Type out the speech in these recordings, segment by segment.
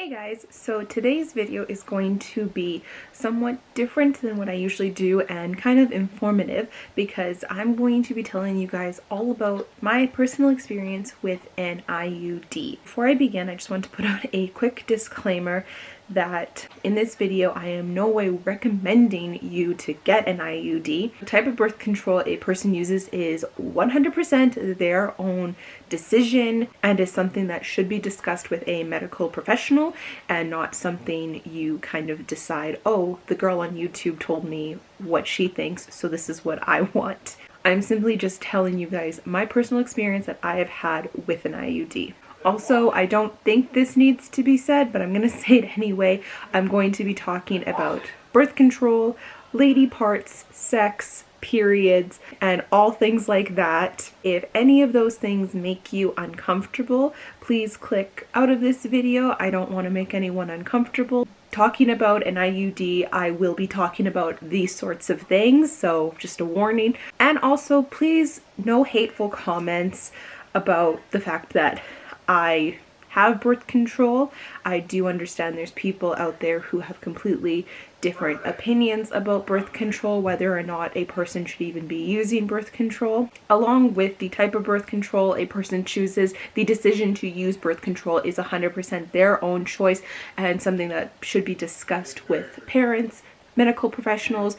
Hey guys, so today's video is going to be somewhat different than what I usually do and kind of informative because I'm going to be telling you guys all about my personal experience with an IUD. Before I begin, I just want to put out a quick disclaimer that in this video I am no way recommending you to get an IUD. The type of birth control a person uses is 100% their own decision and is something that should be discussed with a medical professional and not something you kind of decide, oh, the girl on YouTube told me what she thinks, so this is what I want. I'm simply just telling you guys my personal experience that I have had with an IUD. Also, I don't think this needs to be said, but I'm going to say it anyway. I'm going to be talking about birth control, lady parts, sex, periods, and all things like that. If any of those things make you uncomfortable, please click out of this video. I don't want to make anyone uncomfortable. Talking about an IUD, I will be talking about these sorts of things, so just a warning. And also, please, no hateful comments about the fact that I have birth control. I do understand there's people out there who have completely different opinions about birth control, whether or not a person should even be using birth control. Along with the type of birth control a person chooses, the decision to use birth control is 100% their own choice and something that should be discussed with parents, medical professionals,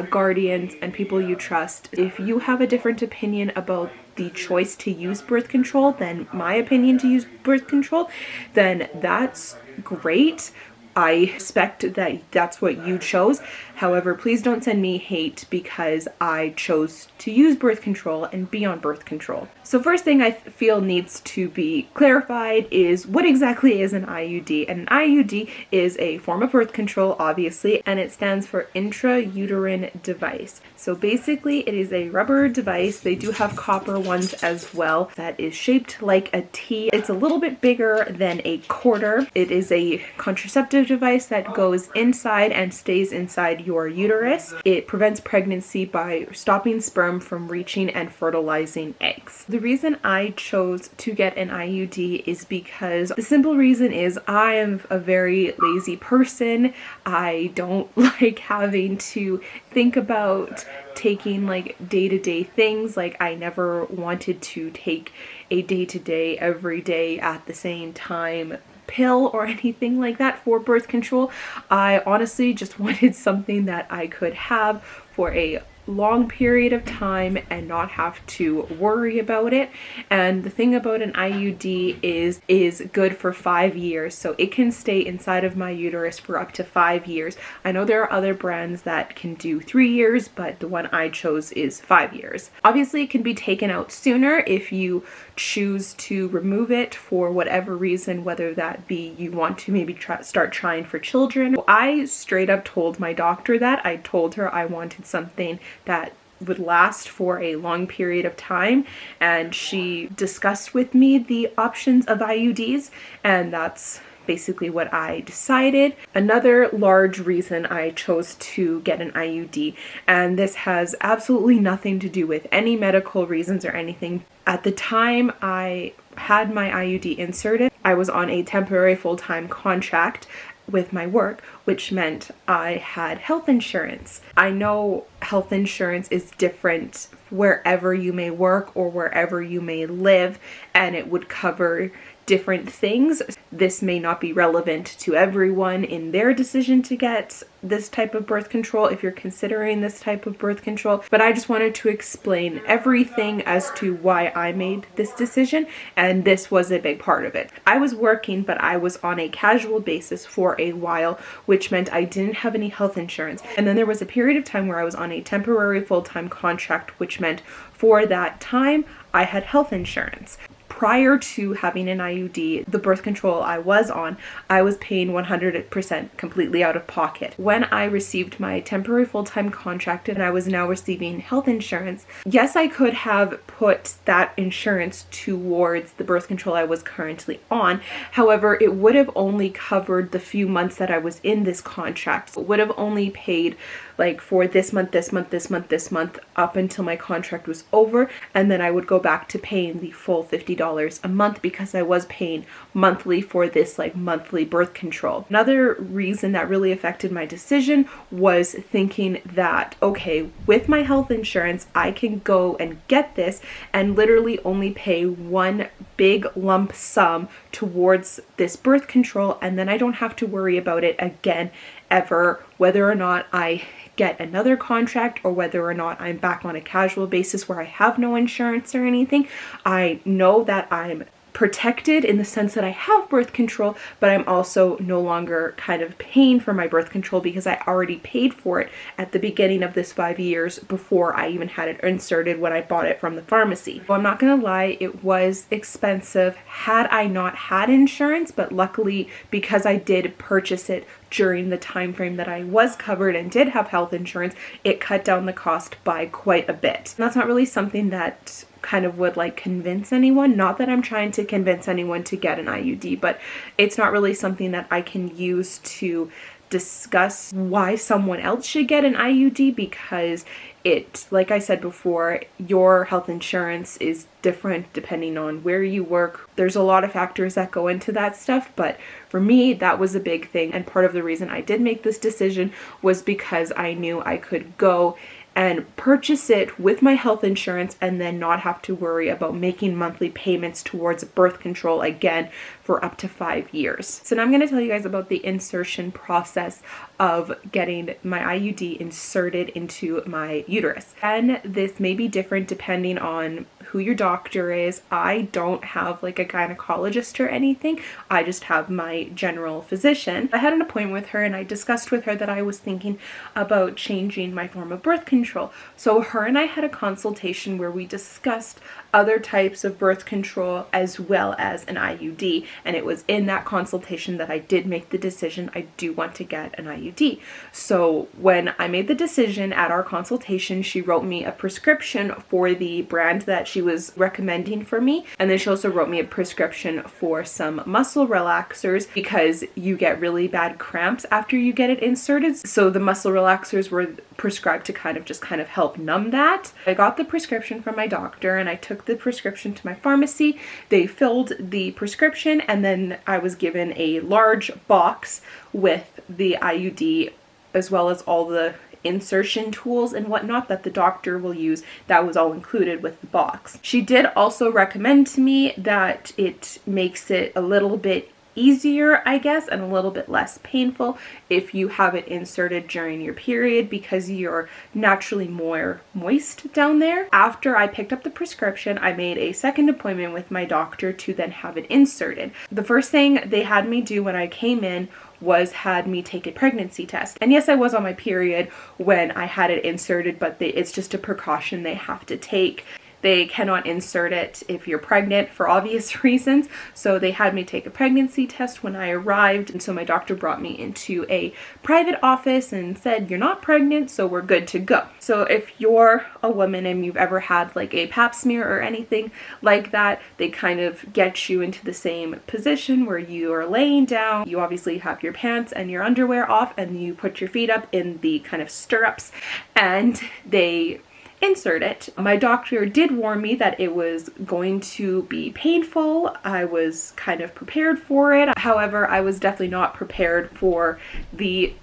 guardians, and people you trust. If you have a different opinion about the choice to use birth control than my opinion to use birth control, then that's great. I respect that that's what you chose. However, please don't send me hate because I chose to use birth control and be on birth control. So first thing I feel needs to be clarified is what exactly is an IUD? And an IUD is a form of birth control, obviously, and it stands for intrauterine device. So basically it is a rubber device. They do have copper ones as well that is shaped like a T. It's a little bit bigger than a quarter. It is a contraceptive device that goes inside and stays inside your uterus. It prevents pregnancy by stopping sperm from reaching and fertilizing eggs. The reason I chose to get an IUD is because the simple reason is I am a very lazy person. I don't like having to think about taking like day-to-day things. Like I never wanted to take a day-to-day every day at the same time pill or anything like that for birth control. I honestly just wanted something that I could have for a long period of time and not have to worry about it. And the thing about an IUD is good for 5 years, so it can stay inside of my uterus for up to 5 years. I know there are other brands that can do 3 years, but the one I chose is 5 years. Obviously it can be taken out sooner if you choose to remove it for whatever reason, whether that be you want to maybe start trying for children. I straight up told my doctor that. I told her I wanted something that would last for a long period of time, and she discussed with me the options of IUDs, and that's basically what I decided. Another large reason I chose to get an IUD, and this has absolutely nothing to do with any medical reasons or anything. At the time I had my IUD inserted, I was on a temporary full-time contract with my work, which meant I had health insurance. I know health insurance is different wherever you may work or wherever you may live, and it would cover different things. This may not be relevant to everyone in their decision to get this type of birth control if you're considering this type of birth control, but I just wanted to explain everything as to why I made this decision, and this was a big part of it. I was working, but I was on a casual basis for a while, which meant I didn't have any health insurance. And then there was a period of time where I was on a temporary full-time contract, which meant for that time I had health insurance. Prior to having an IUD, the birth control I was on, I was paying 100% completely out of pocket. When I received my temporary full-time contract and I was now receiving health insurance, yes, I could have put that insurance towards the birth control I was currently on. However, it would have only covered the few months that I was in this contract. It would have only paid like for this month, this month, this month, this month, up until my contract was over, and then I would go back to paying the full $50 $50 a month because I was paying monthly for this like monthly birth control. Another reason that really affected my decision was thinking that, okay, with my health insurance, I can go and get this and literally only pay one big lump sum towards this birth control, and then I don't have to worry about it again ever, whether or not I get another contract or whether or not I'm back on a casual basis where I have no insurance or anything. I know that I'm protected in the sense that I have birth control, but I'm also no longer kind of paying for my birth control because I already paid for it at the beginning of this 5 years before I even had it inserted when I bought it from the pharmacy. So I'm not gonna lie, it was expensive had I not had insurance, but luckily because I did purchase it during the time frame that I was covered and did have health insurance, it cut down the cost by quite a bit. And that's not really something that kind of would like convince anyone. Not that I'm trying to convince anyone to get an IUD, but it's not really something that I can use to discuss why someone else should get an IUD, because it, like I said before, your health insurance is different depending on where you work. There's a lot of factors that go into that stuff, but for me, that was a big thing. And part of the reason I did make this decision was because I knew I could go and purchase it with my health insurance and then not have to worry about making monthly payments towards birth control again for up to 5 years. So now I'm going to tell you guys about the insertion process of getting my IUD inserted into my uterus. And this may be different depending on who your doctor is. I don't have like a gynecologist or anything. I just have my general physician. I had an appointment with her and I discussed with her that I was thinking about changing my form of birth control. So her and I had a consultation where we discussed other types of birth control as well as an IUD. And it was in that consultation that I did make the decision I do want to get an IUD. So when I made the decision at our consultation, she wrote me a prescription for the brand that she was recommending for me. And then she also wrote me a prescription for some muscle relaxers because you get really bad cramps after you get it inserted. So the muscle relaxers were prescribed to kind of help numb that. I got the prescription from my doctor and I took the prescription to my pharmacy. They filled the prescription and then I was given a large box with the IUD as well as all the insertion tools and whatnot that the doctor will use. That was all included with the box. She did also recommend to me that it makes it a little bit easier, I guess, and a little bit less painful if you have it inserted during your period because you're naturally more moist down there. After I picked up the prescription, I made a second appointment with my doctor to then have it inserted. The first thing they had me do when I came in was had me take a pregnancy test. And yes, I was on my period when I had it inserted, but it's just a precaution they have to take. They cannot insert it if you're pregnant for obvious reasons. So they had me take a pregnancy test when I arrived. And so my doctor brought me into a private office and said, you're not pregnant, so we're good to go. So if you're a woman and you've ever had like a pap smear or anything like that, they kind of get you into the same position where you are laying down. You obviously have your pants and your underwear off and you put your feet up in the kind of stirrups and they insert it. My doctor did warn me that it was going to be painful. I was kind of prepared for it. However, I was definitely not prepared for the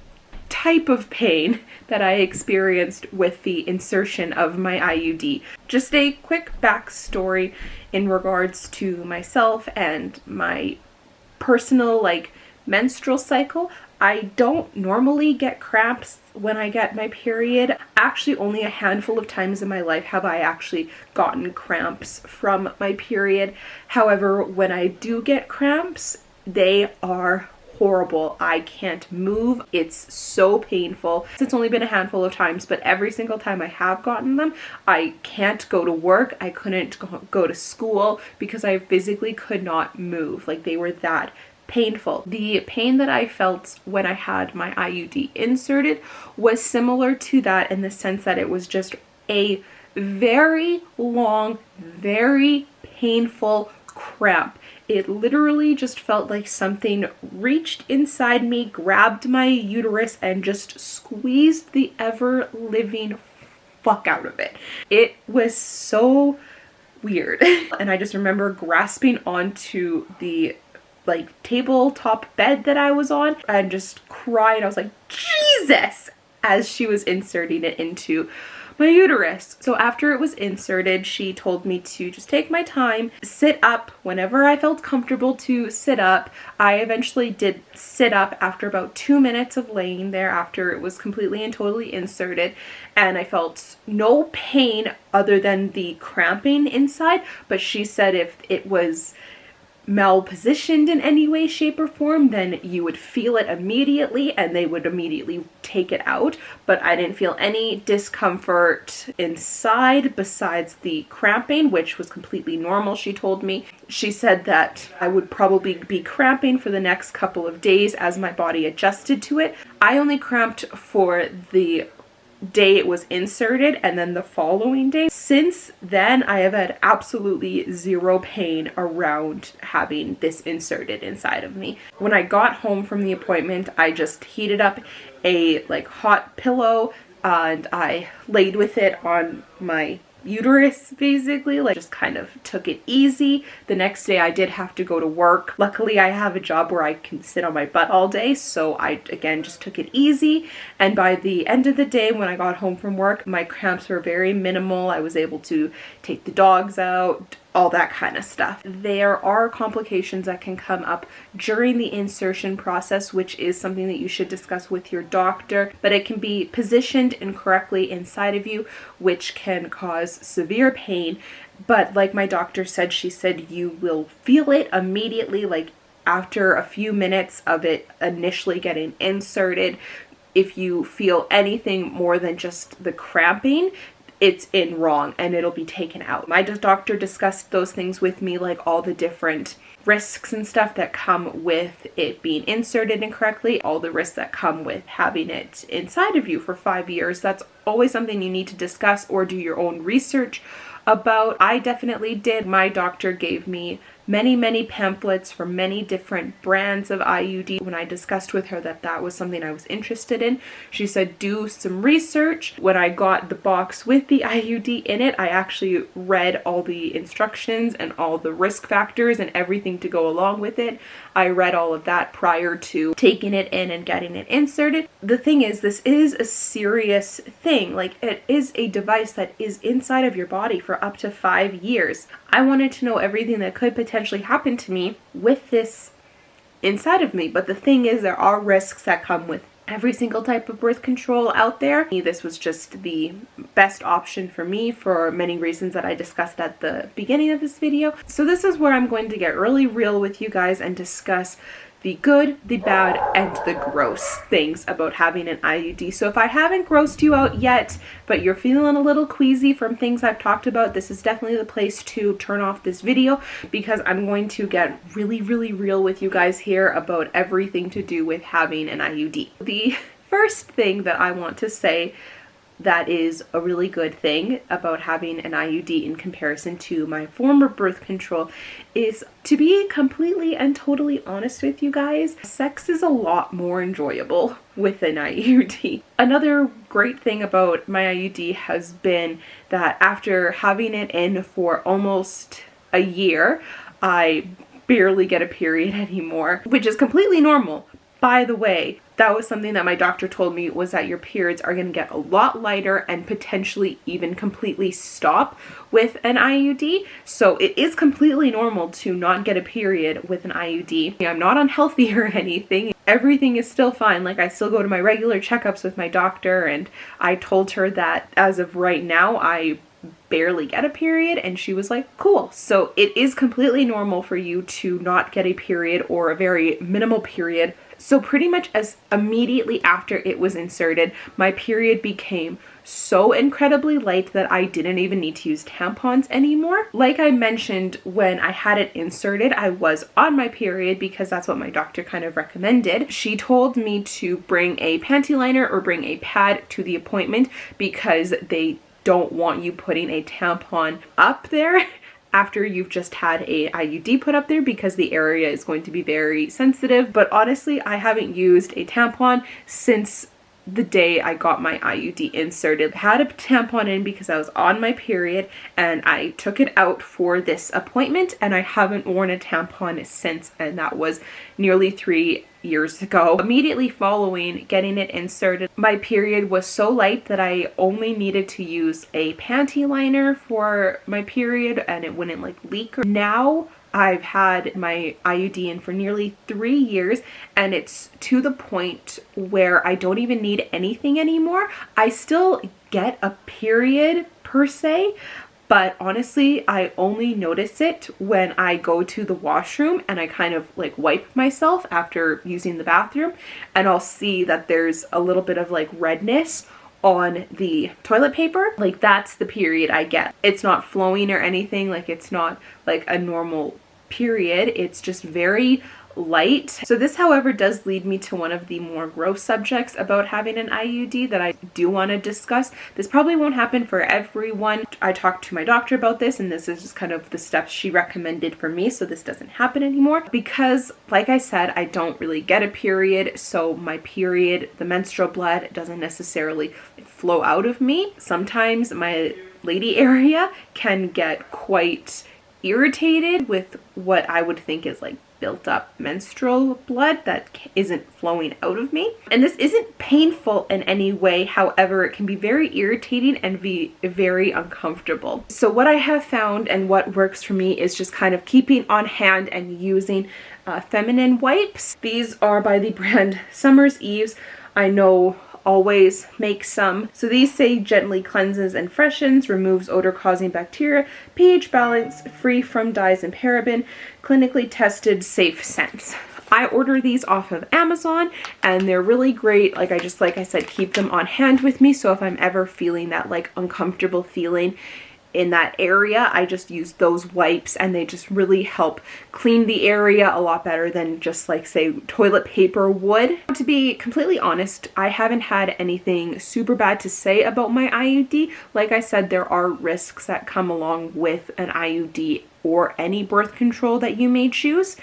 type of pain that I experienced with the insertion of my IUD. Just a quick backstory in regards to myself and my personal menstrual cycle. I don't normally get cramps when I get my period. Actually, only a handful of times in my life have I actually gotten cramps from my period. However, when I do get cramps, they are horrible. I can't move. It's so painful. It's only been a handful of times, but every single time I have gotten them, I can't go to work. I couldn't go to school because I physically could not move. They were that painful. The pain that I felt when I had my IUD inserted was similar to that in the sense that it was just a very long, very painful cramp. It literally just felt like something reached inside me, grabbed my uterus, and just squeezed the ever-living fuck out of it. It was so weird. And I just remember grasping onto the like tabletop bed that I was on and just crying. I was like, Jesus, as she was inserting it into my uterus. So after it was inserted, she told me to just take my time, sit up whenever I felt comfortable to sit up. I eventually did sit up after about 2 minutes of laying there after it was completely and totally inserted, and I felt no pain other than the cramping inside. But she said if it was malpositioned in any way, shape, or form, then you would feel it immediately and they would immediately take it out. But I didn't feel any discomfort inside besides the cramping, which was completely normal, she told me. She said that I would probably be cramping for the next couple of days as my body adjusted to it. I only cramped for the day it was inserted and then the following day. Since then, I have had absolutely zero pain around having this inserted inside of me. When I got home from the appointment, I just heated up a like hot pillow and I laid with it on my uterus, basically, like just kind of took it easy. The next day I did have to go to work. Luckily I have a job where I can sit on my butt all day, so I again just took it easy, and by the end of the day when I got home from work, my cramps were very minimal. I was able to take the dogs out, all that kind of stuff. There are complications that can come up during the insertion process, which is something that you should discuss with your doctor, but it can be positioned incorrectly inside of you, which can cause severe pain. But like my doctor said, she said you will feel it immediately, like after a few minutes of it initially getting inserted. If you feel anything more than just the cramping, it's in wrong and it'll be taken out. My doctor discussed those things with me, like all the different risks and stuff that come with it being inserted incorrectly, all the risks that come with having it inside of you for 5 years. That's always something you need to discuss or do your own research about. I definitely did. My doctor gave me many pamphlets from many different brands of IUD. When I discussed with her that that was something I was interested in, she said do some research. When I got the box with the IUD in it, I actually read all the instructions and all the risk factors and everything to go along with it. I read all of that prior to taking it in and getting it inserted. The thing is, this is a serious thing. Like, it is a device that is inside of your body for up to 5 years. I wanted to know everything that could potentially happen to me with this inside of me. But the thing is, there are risks that come with every single type of birth control out there. This was just the best option for me for many reasons that I discussed at the beginning of this video. So this is where I'm going to get really real with you guys and discuss the good, the bad, and the gross things about having an IUD. So if I haven't grossed you out yet, but you're feeling a little queasy from things I've talked about, this is definitely the place to turn off this video, because I'm going to get really real with you guys here about everything to do with having an IUD. The first thing that I want to say that is a really good thing about having an IUD in comparison to my former birth control is, to be completely and totally honest with you guys, sex is a lot more enjoyable with an IUD. Another great thing about my IUD has been that after having it in for almost a year, I barely get a period anymore, which is completely normal. By the way, that was something that my doctor told me, was that your periods are going to get a lot lighter and potentially even completely stop with an IUD. So it is completely normal to not get a period with an IUD. I'm not unhealthy or anything. Everything is still fine. Like, I still go to my regular checkups with my doctor, and I told her that as of right now, I barely get a period, and she was like, cool. So it is completely normal for you to not get a period or a very minimal period. So pretty much as immediately after it was inserted, my period became so incredibly light that I didn't even need to use tampons anymore. Like I mentioned, when I had it inserted, I was on my period because that's what my doctor kind of recommended. She told me to bring a panty liner or bring a pad to the appointment because they don't want you putting a tampon up there after you've just had a IUD put up there, because the area is going to be very sensitive. But honestly, I haven't used a tampon since the day I got my IUD inserted. I had a tampon in because I was on my period, and I took it out for this appointment, and I haven't worn a tampon since, and that was nearly 3 years ago. Immediately following getting it inserted, my period was so light that I only needed to use a panty liner for my period and it wouldn't like leak. Now I've had my IUD in for nearly 3 years, and it's to the point where I don't even need anything anymore. I still get a period per se, but honestly, I only notice it when I go to the washroom and I kind of like wipe myself after using the bathroom, and I'll see that there's a little bit of like redness on the toilet paper. Like, that's the period I get. It's not flowing or anything, like it's not like a normal period, it's just very light. So this, however, does lead me to one of the more gross subjects about having an IUD that I do want to discuss. This probably won't happen for everyone. I talked to my doctor about this, and this is just kind of the steps she recommended for me, so this doesn't happen anymore. Because, like I said, I don't really get a period, so my period, the menstrual blood, doesn't necessarily flow out of me. Sometimes my lady area can get quite irritated with what I would think is like built up menstrual blood that isn't flowing out of me. And this isn't painful in any way, however, it can be very irritating and be very uncomfortable. So what I have found and what works for me is just kind of keeping on hand and using feminine wipes. These are by the brand Summer's Eves. I know always make some. So these say gently cleanses and freshens, removes odor causing bacteria, pH balance, free from dyes and paraben, clinically tested, safe scents. I order these off of Amazon, and they're really great. Like I said, keep them on hand with me, so if I'm ever feeling that like uncomfortable feeling in that area, I just use those wipes, and they just really help clean the area a lot better than just like say toilet paper would. To be completely honest, I haven't had anything super bad to say about my IUD. Like I said, there are risks that come along with an IUD or any birth control that you may choose.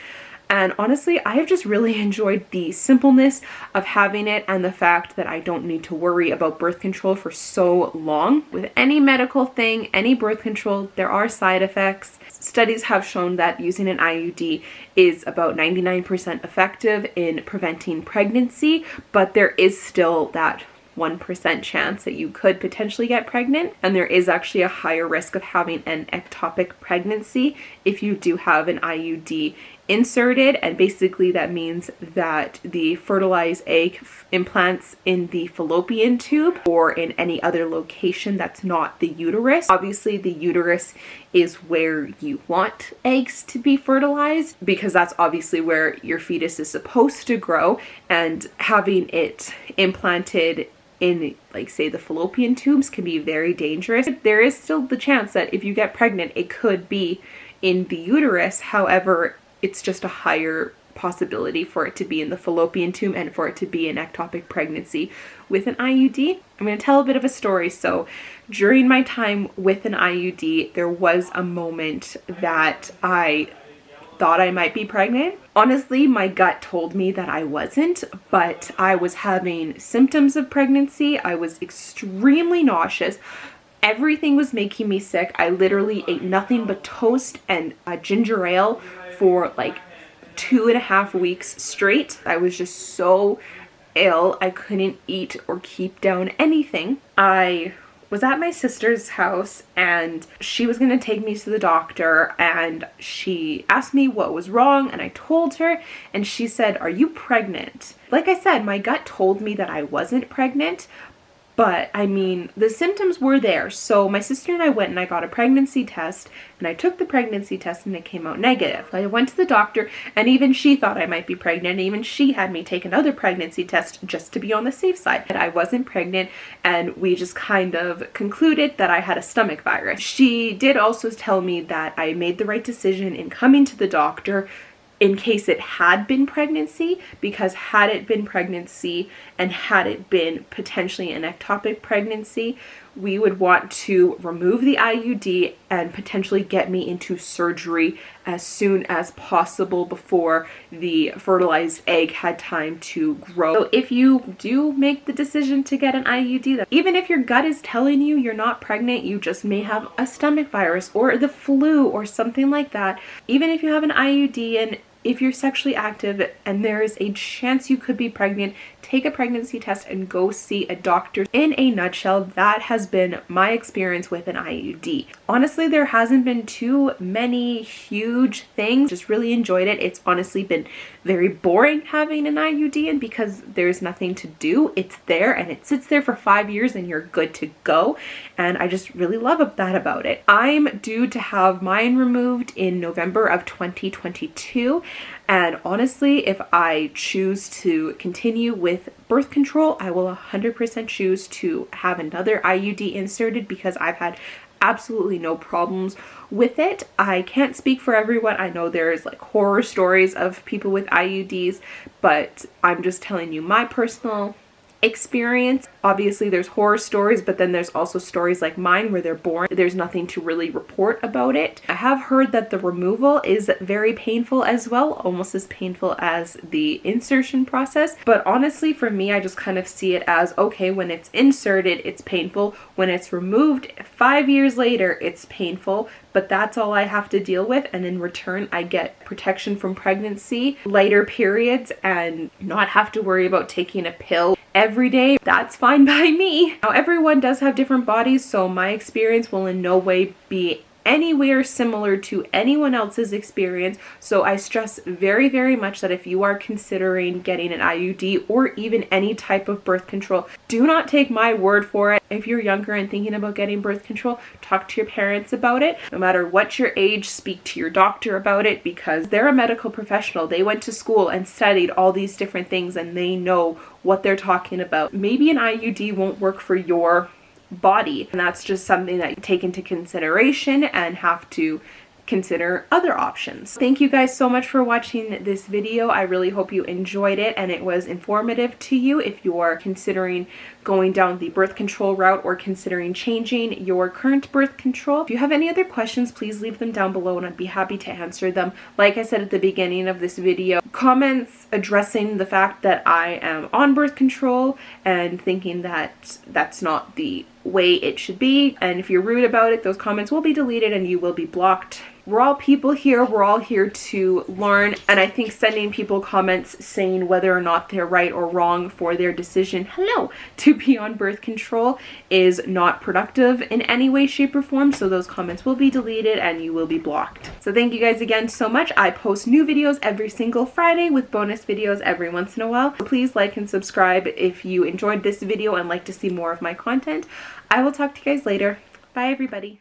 And honestly, I have just really enjoyed the simpleness of having it and the fact that I don't need to worry about birth control for so long. With any medical thing, any birth control, there are side effects. Studies have shown that using an IUD is about 99% effective in preventing pregnancy, but there is still that 1% chance that you could potentially get pregnant, and there is actually a higher risk of having an ectopic pregnancy if you do have an IUD inserted. And basically that means that the fertilized egg implants in the fallopian tube or in any other location that's not the uterus. Obviously the uterus is where you want eggs to be fertilized, because that's obviously where your fetus is supposed to grow, and having it implanted in like say the fallopian tubes can be very dangerous. There is still the chance that if you get pregnant, it could be in the uterus. However, it's just a higher possibility for it to be in the fallopian tube and for it to be an ectopic pregnancy with an IUD. I'm going to tell a bit of a story. So during my time with an IUD, there was a moment that I thought I might be pregnant. Honestly, my gut told me that I wasn't, but I was having symptoms of pregnancy. I was extremely nauseous. Everything was making me sick. I literally ate nothing but toast and ginger ale for like 2.5 weeks straight. I was just so ill. I couldn't eat or keep down anything. I was at my sister's house, and she was going to take me to the doctor, and she asked me what was wrong, and I told her, and she said, "Are you pregnant?" Like I said, my gut told me that I wasn't pregnant, but I mean, the symptoms were there. So my sister and I went and I got a pregnancy test, and I took the pregnancy test and it came out negative. I went to the doctor, and even she thought I might be pregnant. Even she had me take another pregnancy test just to be on the safe side. And I wasn't pregnant, and we just kind of concluded that I had a stomach virus. She did also tell me that I made the right decision in coming to the doctor in case it had been pregnancy, because had it been pregnancy and had it been potentially an ectopic pregnancy, we would want to remove the IUD and potentially get me into surgery as soon as possible before the fertilized egg had time to grow. So if you do make the decision to get an IUD, even if your gut is telling you you're not pregnant, you just may have a stomach virus or the flu or something like that, even if you have an IUD and if you're sexually active and there is a chance you could be pregnant, take a pregnancy test and go see a doctor. In a nutshell, that has been my experience with an IUD. Honestly, there hasn't been too many huge things. Just really enjoyed it. It's honestly been very boring having an IUD, and because there's nothing to do, it's there and it sits there for 5 years and you're good to go. And I just really love that about it. I'm due to have mine removed in November of 2022. And honestly, if I choose to continue with birth control, I will 100% choose to have another IUD inserted because I've had absolutely no problems with it. I can't speak for everyone. I know there's like horror stories of people with IUDs, but I'm just telling you my personal experience. Obviously there's horror stories, but then there's also stories like mine where they're born. There's nothing to really report about it. I have heard that the removal is very painful as well, almost as painful as the insertion process. But honestly, for me, I just kind of see it as, okay, when it's inserted, it's painful. When it's removed 5 years later, it's painful, but that's all I have to deal with. And in return, I get protection from pregnancy, lighter periods, and not have to worry about taking a pill every day. That's fine by me. Now, everyone does have different bodies, so my experience will in no way be anywhere similar to anyone else's experience. So I stress very, very much that if you are considering getting an IUD or even any type of birth control, do not take my word for it. If you're younger and thinking about getting birth control, talk to your parents about it. No matter what your age, speak to your doctor about it because they're a medical professional. They went to school and studied all these different things and they know what they're talking about. Maybe an IUD won't work for your body, and that's just something that you take into consideration and have to consider other options. Thank you guys so much for watching this video. I really hope you enjoyed it and it was informative to you if you're considering going down the birth control route or considering changing your current birth control. If you have any other questions, please leave them down below and I'd be happy to answer them. Like I said at the beginning of this video, comments addressing the fact that I am on birth control and thinking that that's not the way it should be, and if you're rude about it, those comments will be deleted and you will be blocked. We're all people here, we're all here to learn, and I think sending people comments saying whether or not they're right or wrong for their decision, to be on birth control is not productive in any way, shape, or form, so those comments will be deleted and you will be blocked. So thank you guys again so much. I post new videos every single Friday with bonus videos every once in a while. Please like and subscribe if you enjoyed this video and like to see more of my content. I will talk to you guys later. Bye everybody.